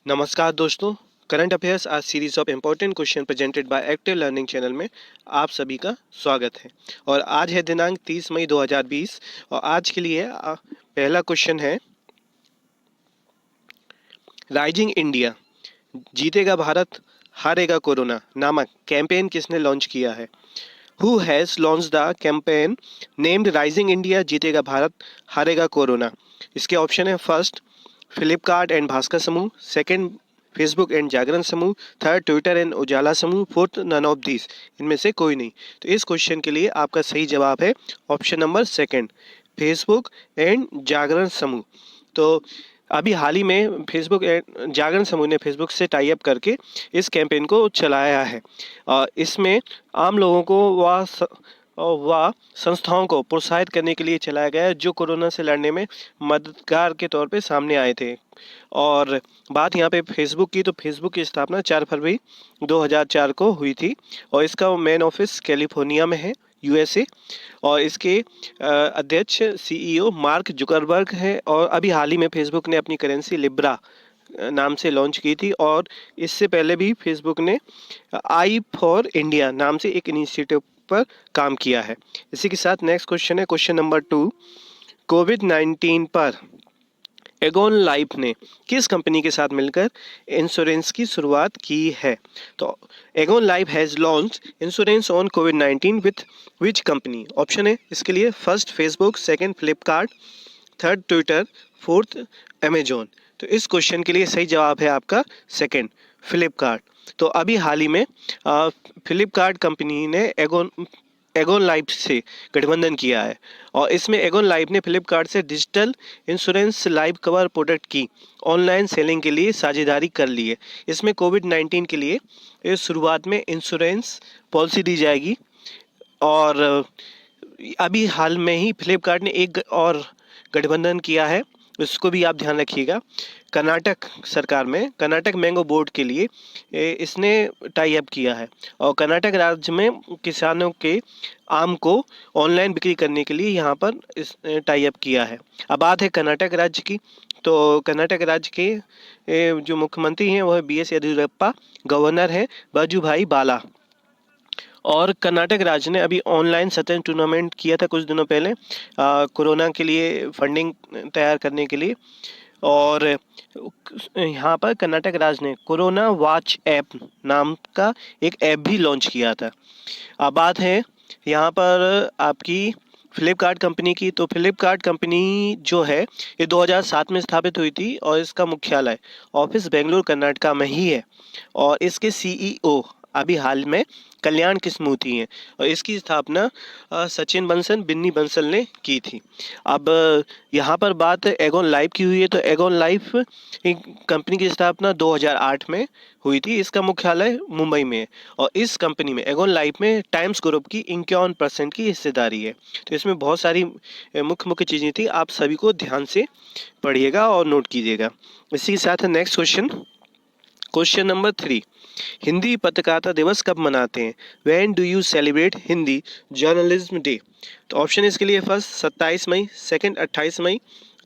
नमस्कार दोस्तों। Current affairs आज series of important question presented by active learning channel में आप सभी का स्वागत है। और आज है दिनांक 30 मई 2020 और आज के लिए पहला क्वेश्चन है, राइजिंग इंडिया जीतेगा भारत हारेगा कोरोना नामक कैंपेन किसने लॉन्च किया है? Who has launch the campaign named rising India जीतेगा भारत हारेगा कोरोना? इसके ऑप्शन है, फर्स्ट फ्लिपकार्ट एंड भास्कर समूह, सेकंड फेसबुक एंड जागरण समूह, थर्ड ट्विटर एंड उजाला समूह, फोर्थ नन ऑफ दिस, इनमें से कोई नहीं। तो इस क्वेश्चन के लिए आपका सही जवाब है option number second, Facebook and Jagran समूह। तो अभी हाल ही में फेसबुक एंड जागरण समूह ने फेसबुक से टाई अप करके इस कैंपेन को चलाया है। इसमें आम लोगों को व संस्थाओं को प्रोत्साहित करने के लिए चलाया गया है जो कोरोना से लड़ने में मददगार के तौर पे सामने आए थे। और बात यहाँ पे फेसबुक की, तो फेसबुक की स्थापना 4 फरवरी 2004 को हुई थी और इसका मेन ऑफिस कैलिफोर्निया में है, यूएसए। और इसके अध्यक्ष सीईओ मार्क जुकरबर्ग है। और अभी हाल ही में फेसबुक ने अपनी करेंसी लिब्रा नाम से लॉन्च की थी और इससे पहले भी फेसबुक ने आई फॉर इंडिया नाम से एक इनिशिएटिव पर काम किया है। इसी के साथ नेक्स्ट क्वेश्चन है, क्वेश्चन नंबर 2। कोविड-19 पर एगॉन लाइफ ने किस कंपनी के साथ मिलकर इंश्योरेंस की शुरुआत की है? तो Aegon life has launch insurance on covid with which company? Option है इसके लिए, first Facebook, second Flipkart, third Twitter, fourth Amazon. तो इस क्वेश्चन के लिए सही जवाब है आपका सेकंड, फ्लिपकार्ट। तो अभी हाल ही में फ्लिपकार्ट कंपनी ने एगॉन लाइफ से गठबंधन किया है और इसमें एगॉन लाइफ ने फ्लिपकार्ट से digital insurance life cover product की ऑनलाइन सेलिंग के लिए साझेदारी कर ली है। इसमें कोविड-19 के लिए इस शुरुआत में इंश्योरेंस पॉलिसी दी जाएगी। और अभी हाल में ही फ्लिपकार्ट ने एक और गठबंधन किया है, उसको भी आप ध्यान रखिएगा। कर्नाटक सरकार में कर्नाटक मैंगो बोर्ड के लिए इसने टाई अप किया है और कर्नाटक राज्य में किसानों के आम को ऑनलाइन बिक्री करने के लिए यहाँ पर इस टाई अप किया है। अब बात है कर्नाटक राज्य की, तो कर्नाटक राज्य के जो मुख्यमंत्री हैं वह बीएस येदियुरप्पा, गवर्नर हैं वजुभाई बाला। और कर्नाटक राज्य ने अभी ऑनलाइन सत्य टूर्नामेंट किया था कुछ दिनों पहले कोरोना के लिए फंडिंग तैयार करने के लिए। और यहाँ पर कर्नाटक राज्य ने कोरोना वॉच ऐप नाम का एक ऐप भी लॉन्च किया था। अब बात है यहाँ पर आपकी फ्लिपकार्ट कंपनी की, तो फ्लिपकार्ट कंपनी जो है ये 2007 में स्थापित हुई थी और इसका मुख्यालय ऑफिस बेंगलुरु कर्नाटका में ही है। और इसके सीईओ अभी हाल में कल्याण किस्मूर्ति हैं और इसकी स्थापना सचिन बंसल बिन्नी बंसल ने की थी। अब यहाँ पर बात एगॉन लाइफ की हुई है, तो एगॉन लाइफ कंपनी की स्थापना 2008 में हुई थी। इसका मुख्यालय मुंबई में है और इस कंपनी में एगॉन लाइफ में टाइम्स ग्रुप की 51% की हिस्सेदारी है। तो इसमें बहुत सारी मुख्य मुख्य चीज़ें थी, आप सभी को ध्यान से पढ़िएगा और नोट कीजिएगा। इसी के साथ next question, question number 3। Hindi पत्रकारिता दिवस कब मनाते हैं? When do you celebrate Hindi journalism day? तो ऑप्शन इसके लिए, फर्स्ट 27 मई, सेकंड 28 मई,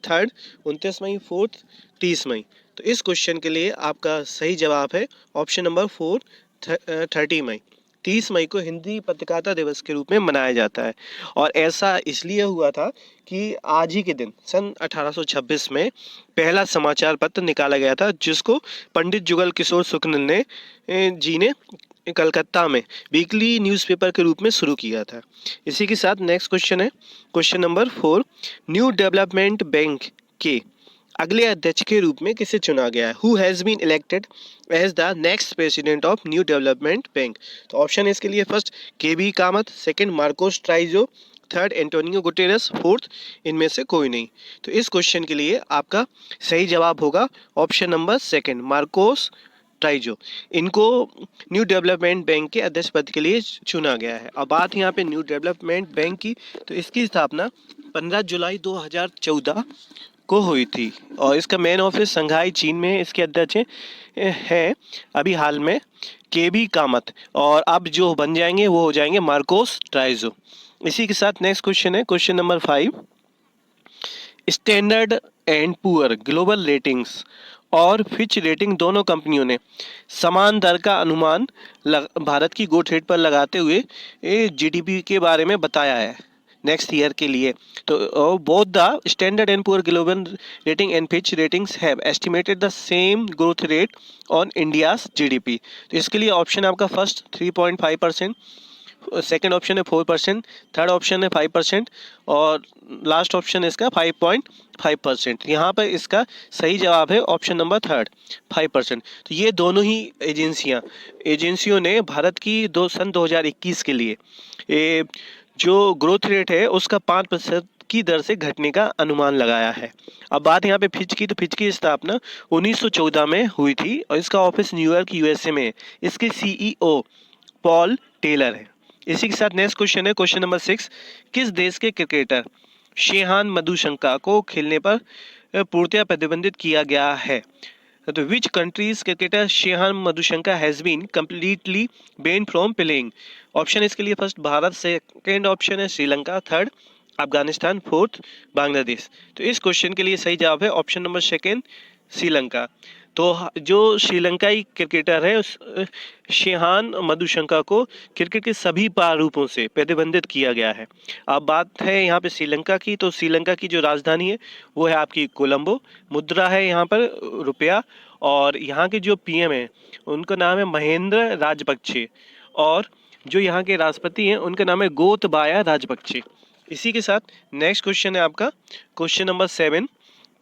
थर्ड 29 मई, फोर्थ 30 मई। तो इस क्वेश्चन के लिए आपका सही जवाब है ऑप्शन नंबर 4, 30 मई। 30 मई को हिंदी पत्रकारिता दिवस के रूप में मनाया जाता है और ऐसा इसलिए हुआ था कि आज ही के दिन सन 1826 में पहला समाचार पत्र निकाला गया था जिसको पंडित जुगल किशोर शुक्ल ने जी ने कलकत्ता में वीकली न्यूज़पेपर के रूप में शुरू किया था। इसी के साथ नेक्स्ट क्वेश्चन है, question number 4। New Development bank के अगले अध्यक्ष के रूप में किसे चुना गया है? Who has been elected as the next president of New Development Bank? तो ऑप्शन है इसके लिए, first KB Kamath, second Marcos Troijo, third Antonio Guterres, fourth इनमें से कोई नहीं। तो इस क्वेश्चन के लिए आपका सही जवाब होगा ऑप्शन नंबर सेकंड, मार्कोस ट्राइजो। इनको न्यू डेवलपमेंट बैंक के अध्यक्ष पद के लिए चुना गया है। अब बात यहाँ पे न्यू डेवलपमेंट बैंक की, तो इसकी स्थापना 15 जुलाई 2014 को हुई थी और इसका मेन ऑफिस संघाई चीन में है। इसके अध्यक्ष हैं अभी हाल में केबी कामत और अब जो बन जाएंगे वो हो जाएंगे मार्कोस ट्राइजो। इसी के साथ नेक्स्ट क्वेश्चन है, question number 5। Standard and poor global ratings और फिच रेटिंग दोनों कंपनियों ने समान दर का अनुमान भारत की ग्रोथ रेट पर लगाते हुए जीडीपी के बारे में बताया है नेक्स्ट ईयर के लिए। तो both the standard and poor global rating and Fitch ratings have estimated the same growth rate on India's GDP. तो इसके लिए ऑप्शन आपका फर्स्ट 3.5%, सेकेंड ऑप्शन है 4%, थर्ड ऑप्शन है 5% और लास्ट ऑप्शन है इसका 5.5%। यहाँ पर इसका सही जवाब है ऑप्शन नंबर थर्ड 5%। तो ये दोनों ही एजेंसियों ने भारत की सन 2021 के लिए जो ग्रोथ रेट है उसका 5% की दर से घटने का अनुमान लगाया है। अब बात यहाँ पे फिच की, तो फिच की स्थापना 1914 में हुई थी और इसका ऑफिस न्यूयॉर्क यूएसए में है। इसके सीईओ पॉल टेलर है। इसी के साथ नेक्स्ट क्वेश्चन है क्वेश्चन नंबर 6। किस देश के क्रिकेटर शेहान मधुशंका को खेलने पर पूर्णतया प्रतिबंधित किया गया है? तो which countries cricketer Shehan Madushanka has been completely ban from playing? Option इसके लिए फर्स्ट भारत, सेकेंड ऑप्शन है श्रीलंका, थर्ड अफगानिस्तान, फोर्थ बांग्लादेश। तो इस क्वेश्चन के लिए सही जवाब है ऑप्शन नंबर सेकेंड श्रीलंका। तो जो श्रीलंकाई क्रिकेटर है शेहान मधुशंका को क्रिकेट के सभी प्रारूपों से प्रतिबंधित किया गया है। अब बात है यहाँ पे श्रीलंका की, तो श्रीलंका की जो राजधानी है वो है आपकी कोलंबो, मुद्रा है यहाँ पर रुपया और यहाँ के जो पीएम है उनका नाम है महेंद्र राजपक्षे और जो यहाँ के राष्ट्रपति हैं उनका नाम है गोतबाया राजपक्षे। इसी के साथ नेक्स्ट क्वेश्चन है आपका क्वेश्चन नंबर 7।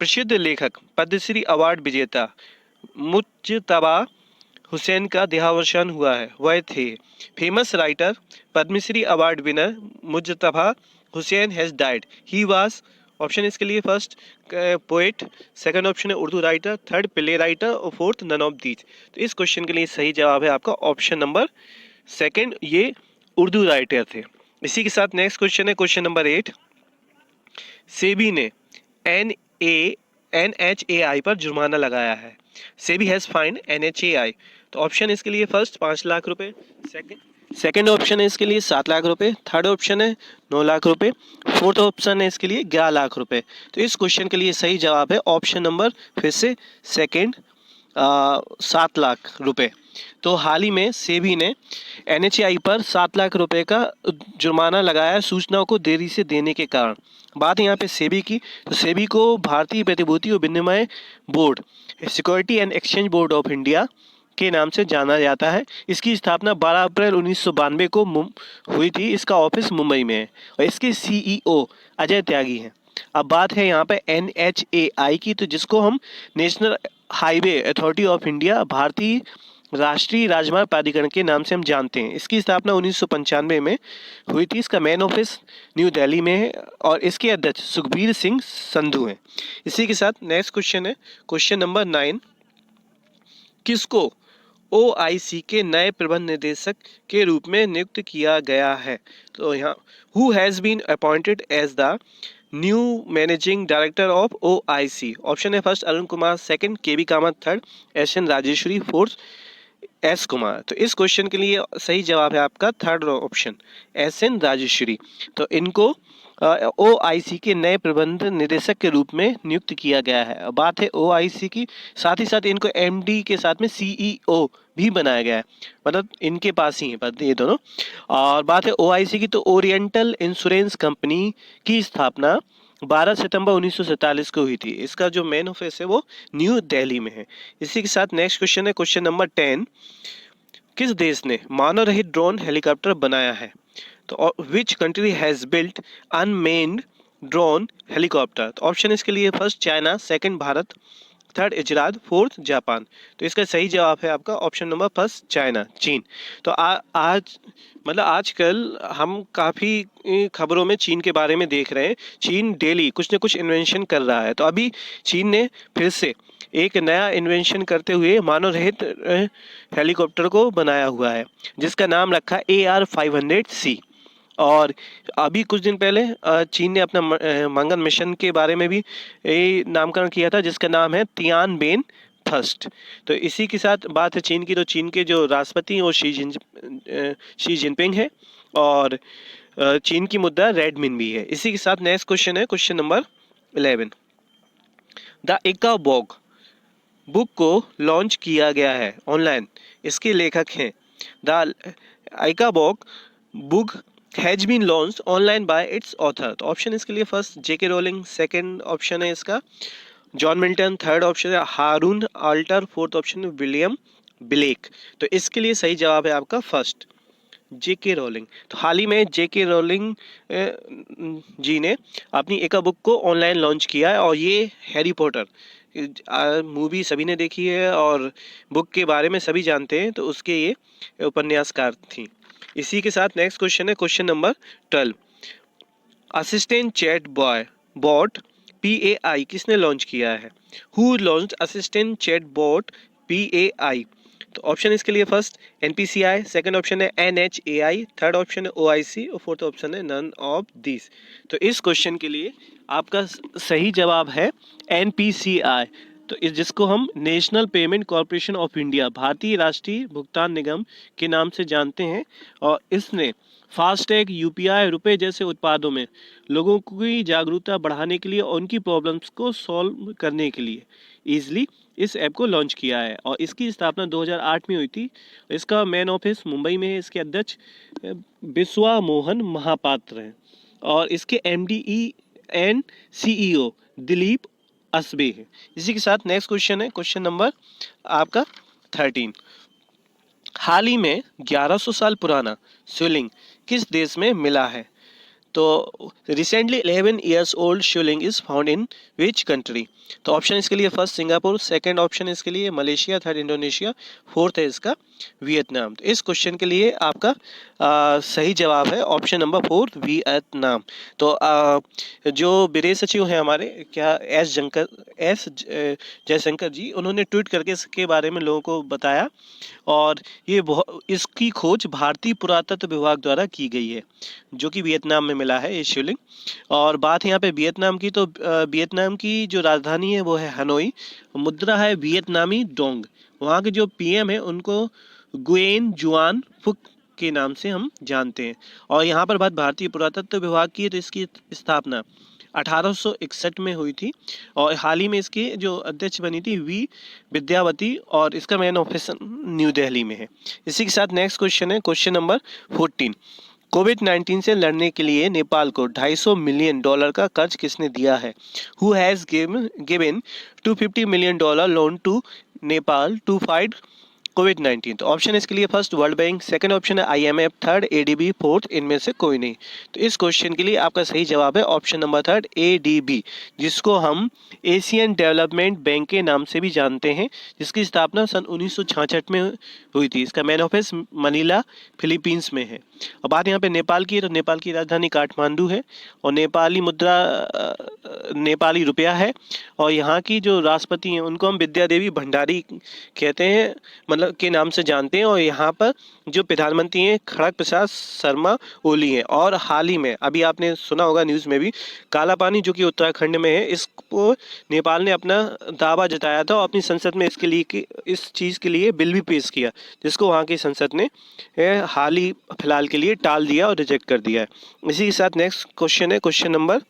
प्रसिद्ध लेखक पद्मश्री अवार्ड विजेता मुज्तबा हुसैन का देहावसान हुआ है, वह थे। Famous writer Padma Shri award winner Mujtaba Hussain has died, he was. Option इसके लिए फर्स्ट पोएट, सेकंड ऑप्शन है Urdu writer, third play writer और फोर्थ नन ऑफ दीज। तो इस क्वेश्चन के लिए सही जवाब है आपका ऑप्शन नंबर सेकंड, ये उर्दू राइटर थे। इसी के साथ नेक्स्ट क्वेश्चन है क्वेश्चन नंबर 8। सेबी ने NHAI पर जुर्माना लगाया है। SEBI has find NHAI। तो ऑप्शन इसके लिए फर्स्ट 5 लाख रुपए, सेकंड ऑप्शन है इसके लिए 7 लाख रुपए, थर्ड ऑप्शन है 9 लाख रुपए, फोर्थ ऑप्शन है इसके लिए 11 लाख रुपए। तो इस क्वेश्चन के लिए सही जवाब है ऑप्शन नंबर फिर से सेकंड 7 लाख रुपए। तो हाल ही में सेबी ने NHAI पर 7 लाख रुपए का जुर्माना लगाया सूचनाओं को देरी से देने के कारण। बात यहाँ पे सेबी की, तो सेबी को भारतीय प्रतिभूति और विनिमय board, security and exchange board of India के नाम से जाना जाता है। इसकी स्थापना 12 अप्रैल 1992 को हुई थी। इसका ऑफिस मुंबई में है और इसके सीईओ अजय त्यागी हैं। अब बात है यहाँ पे NHAI की, तो जिसको हम national highway authority of India, भारतीय राष्ट्रीय राजमार्ग प्राधिकरण के नाम से हम जानते हैं। इसकी स्थापना 1995 में हुई थी। इसका मेन ऑफिस न्यू दिल्ली में है और इसके अध्यक्ष सुखबीर सिंह संधू हैं। इसी के साथ नेक्स्ट क्वेश्चन है क्वेश्चन नंबर 9। किसको OIC के नए प्रबंध निदेशक के रूप में नियुक्त किया गया है? तो यहाँ who has been appointed as the new managing director of OIC? Option है first Arun Kumar, second KV Kamath, third SN Rajeshwari, fourth S Kumar. तो इस क्वेश्चन के लिए सही जवाब है आपका थर्ड ऑप्शन SN राजेश्वरी। तो इनको OIC के नए प्रबंध निदेशक के रूप में नियुक्त किया गया है। बात है OIC की, साथ ही साथ इनको MD के साथ में CEO भी बनाया गया है, मतलब इनके पास ही है ये दोनों। और बात है OIC की, तो ओरिएंटल इंश्योरेंस कंपनी की स्थापना 12 सितंबर 1947 को हुई थी। इसका जो मेन ऑफिस है वो न्यू दिल्ली में है। इसी के साथ नेक्स्ट क्वेश्चन है क्वेश्चन नंबर 10। किस देश ने मानव रहित ड्रोन हेलीकॉप्टर बनाया है? तो which country has built unmanned drone helicopter? तो ऑप्शन इसके लिए first China, second Bharat, third Israel, fourth Japan. तो इसका सही जवाब है आपका ऑप्शन नंबर फर्स्ट चाइना, चीन। तो आज मतलब आजकल हम काफ़ी खबरों में चीन के बारे में देख रहे हैं। चीन डेली कुछ न कुछ इन्वेंशन कर रहा है। तो अभी चीन ने फिर से एक नया इन्वेंशन करते हुए मानव रहित हेलीकॉप्टर को बनाया हुआ है जिसका नाम रखा AR-500C। और अभी कुछ दिन पहले चीन ने अपना मंगल मिशन के बारे में भी नामकरण किया था जिसका नाम है तियानबेन फर्स्ट। तो इसी के साथ बात है चीन की, तो चीन के जो राष्ट्रपति वो शी जिनपिंग है और चीन की मुद्रा रेडमिन भी है। इसी के साथ नेक्स्ट क्वेश्चन है question number 11। The Ickabog book को लॉन्च किया गया है ऑनलाइन? इसके लेखक हैं द आइका book has been launched online by its author. तो ऑप्शन इसके लिए first JK Rowling, second option है इसका जॉन मिल्टन, थर्ड ऑप्शन है हारून आल्टर, फोर्थ ऑप्शन है विलियम ब्लेक। तो इसके लिए सही जवाब है आपका फर्स्ट जेके रोलिंग। तो हाल ही में जेके रोलिंग जी ने अपनी एक बुक को ऑनलाइन लॉन्च किया है और ये हैरी पॉटर मूवी सभी ने देखी है और बुक के बारे में सभी जानते हैं, तो उसके ये उपन्यासकार थी। इसी के साथ नेक्स्ट क्वेश्चन है question number 12। Assistant chat boy bot PAI किसने लॉन्च किया है? Who launched assistant chat bot PAI? तो ऑप्शन इसके लिए फर्स्ट NPCI, सेकंड ऑप्शन है NHAI, थर्ड ऑप्शन है OIC और फोर्थ ऑप्शन है नन ऑफ दिस। तो इस क्वेश्चन के लिए आपका सही जवाब है NPCI। तो इस जिसको हम national payment corporation of India, भारतीय राष्ट्रीय भुगतान निगम के नाम से जानते हैं, और इसने फास्टैग, UPI, रुपए जैसे उत्पादों में लोगों की जागरूकता बढ़ाने के लिए और उनकी प्रॉब्लम्स को सॉल्व करने के लिए ईजिली इस ऐप को लॉन्च किया है। और इसकी स्थापना 2008 में हुई थी। इसका मेन ऑफिस मुंबई में है। इसके अध्यक्ष बिस्वा मोहन महापात्र हैं और इसके MD and CEO Dilip Asbe है। इसी के साथ नेक्स्ट क्वेश्चन है क्वेश्चन नंबर आपका 13। हाल ही में 1100 साल पुराना शिवलिंग किस देश में मिला है? तो recently 11 years old Shivling is found in which country? तो ऑप्शन इसके लिए फर्स्ट सिंगापुर, सेकंड ऑप्शन इसके लिए मलेशिया, थर्ड इंडोनेशिया, फोर्थ है इसका वियतनाम। तो इस क्वेश्चन के लिए आपका सही जवाब है ऑप्शन नंबर 4 वियतनाम। तो जो विदेश सचिव हैं हमारे क्या एस जयशंकर जी, उन्होंने ट्वीट करके इसके बारे में लोगों को बताया और ये इसकी खोज भारतीय पुरातत्व विभाग द्वारा की गई है जो कि वियतनाम में मिला है ये शिवलिंग। और बात यहाँ पे वियतनाम की, तो वियतनाम की जो राजधानी है वो है हनोई, मुद्रा है वियतनामी डोंग। वहाँ के जो PM है उनको गुएन जुआन फुक के नाम से हम जानते हैं। और यहाँ पर बात भारतीय पुरातत्व विभाग की है तो इसकी स्थापना 1861 में हुई थी और हाल ही में इसकी जो अध्यक्ष बनी थी विद्यावती और इसका मेन ऑफिस न्यू दिल्ली में है। इसी के साथ नेक्स्ट क्वेश्चन है क्वेश्चन नंबर 14। कोविड-19 से लड़ने के लिए नेपाल को $250 मिलियन का कर्ज किसने दिया है? Who has given $250 million loan to Nepal to fight कोविड-19? तो ऑप्शन इसके लिए first World Bank, second option है IMF, थर्ड ADB, फोर्थ इनमें से कोई नहीं। तो इस क्वेश्चन के लिए आपका सही जवाब है ऑप्शन नंबर थर्ड ADB, जिसको हम एशियन डेवलपमेंट बैंक के नाम से भी जानते हैं, जिसकी स्थापना सन 1966 में हुई थी। इसका मेन ऑफिस मनीला फिलीपींस में है। और बात यहाँ पे नेपाल की है तो नेपाल की राजधानी काठमांडू है और नेपाली मुद्रा नेपाली रुपया है। और यहाँ की जो राष्ट्रपति हैं उनको हम विद्या देवी भंडारी कहते हैं, मतलब के नाम से जानते हैं। और यहाँ पर जो प्रधानमंत्री हैं खड़ग प्रसाद शर्मा ओली हैं। और हाल ही में अभी आपने सुना होगा न्यूज़ में भी, काला पानी जो कि उत्तराखंड में है, इसको नेपाल ने अपना दावा जताया था और अपनी संसद में इसके लिए इस चीज़ के लिए बिल भी पेश किया, जिसको वहाँ की संसद ने हाल ही फिलहाल के लिए टाल दिया और रिजेक्ट कर दिया है। इसी के साथ नेक्स्ट क्वेश्चन है क्वेश्चन नंबर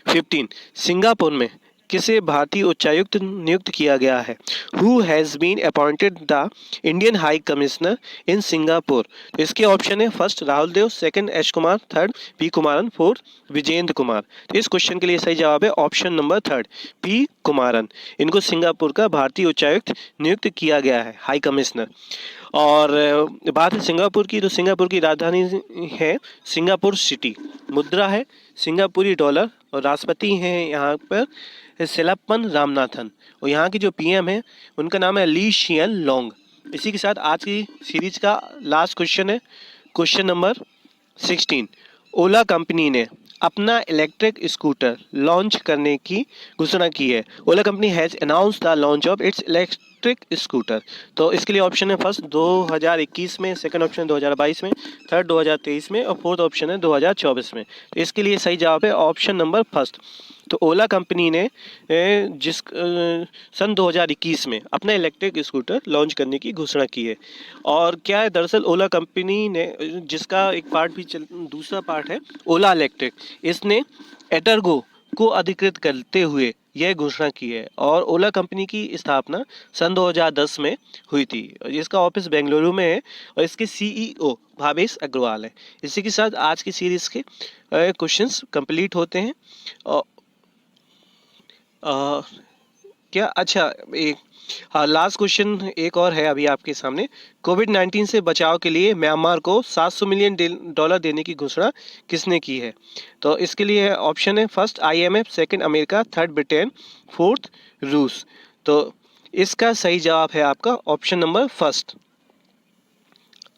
15। सिंगापुर में किसे भारतीय उच्चायुक्त नियुक्त किया गया है? Who has been appointed the Indian high commissioner in Singapore? तो इसके ऑप्शन है first Rahul Dev, second H Kumar, third P Kumaran, fourth Vijender Kumar. तो इस क्वेश्चन के लिए सही जवाब है option number third P Kumaran. इनको सिंगापुर का भारतीय उच्चायुक्त नियुक्त किया गया है, हाई कमिश्नर। और बात है सिंगापुर की, तो सिंगापुर की राजधानी है सिंगापुर सिटी, मुद्रा है सिंगापुरी डॉलर और राष्ट्रपति हैं यहाँ पर सेलापन रामनाथन। और यहाँ की जो PM है उनका नाम है ली शियन लोंग। इसी के साथ आज की सीरीज का लास्ट क्वेश्चन है क्वेश्चन नंबर 16। ओला कंपनी ने अपना इलेक्ट्रिक स्कूटर लॉन्च करने की घोषणा की है। Ola company has announce the launch of its electric scooter. तो इसके लिए ऑप्शन है फर्स्ट 2021 में, सेकंड ऑप्शन 2022 में, थर्ड 2023 में और फोर्थ ऑप्शन है 2024 में। तो इसके लिए सही जवाब है ऑप्शन नंबर फर्स्ट। तो ओला कंपनी ने सन 2021 में अपना इलेक्ट्रिक स्कूटर लॉन्च करने की घोषणा की है। और क्या है दरअसल ओला कंपनी ने, जिसका एक पार्ट भी दूसरा पार्ट है ओला इलेक्ट्रिक, इसने एटर्गो को अधिकृत करते हुए यह घोषणा की है। और ओला कंपनी की स्थापना सन 2010 में हुई थी। इसका ऑफिस बेंगलुरु में है और इसके सीईओ भावेश अग्रवाल है। इसी के साथ आज की सीरीज के क्वेश्चंस कंप्लीट होते हैं। अ, अ, क्या अच्छा एक हाँ, लास्ट क्वेश्चन एक और है अभी आपके सामने। कोविड-19 से बचाव के लिए म्यांमार को $700 मिलियन देने की घोषणा किसने की है? तो इसके लिए ऑप्शन है first IMF, second America, third Britain, fourth रूस। तो इसका सही जवाब है आपका ऑप्शन नंबर फर्स्ट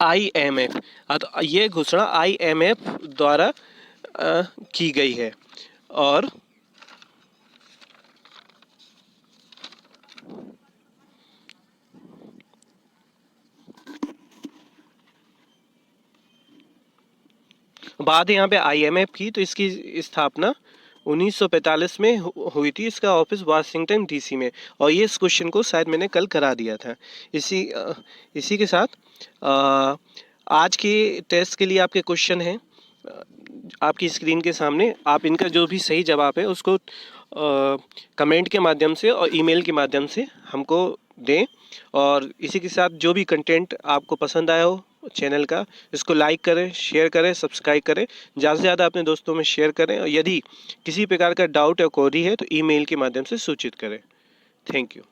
आईएमएफ। हाँ, तो ये घोषणा आईएमएफ द्वारा की गई है। और बात है यहाँ पे आईएमएफ की, तो इसकी स्थापना 1945 में हुई थी। इसका ऑफिस वाशिंगटन डीसी में। और ये इस क्वेश्चन को शायद मैंने कल करा दिया था। इसी के साथ आज के टेस्ट के लिए आपके क्वेश्चन हैं आपकी स्क्रीन के सामने। आप इनका जो भी सही जवाब है उसको कमेंट के माध्यम से और ईमेल के माध्यम से हमको दें। और इसी के साथ जो भी कंटेंट आपको पसंद आया हो चैनल का, इसको लाइक करें, शेयर करें, सब्सक्राइब करें, ज़्यादा से ज़्यादा अपने दोस्तों में शेयर करें। और यदि किसी प्रकार का डाउट या क्वेरी है तो ईमेल के माध्यम से सूचित करें। Thank you.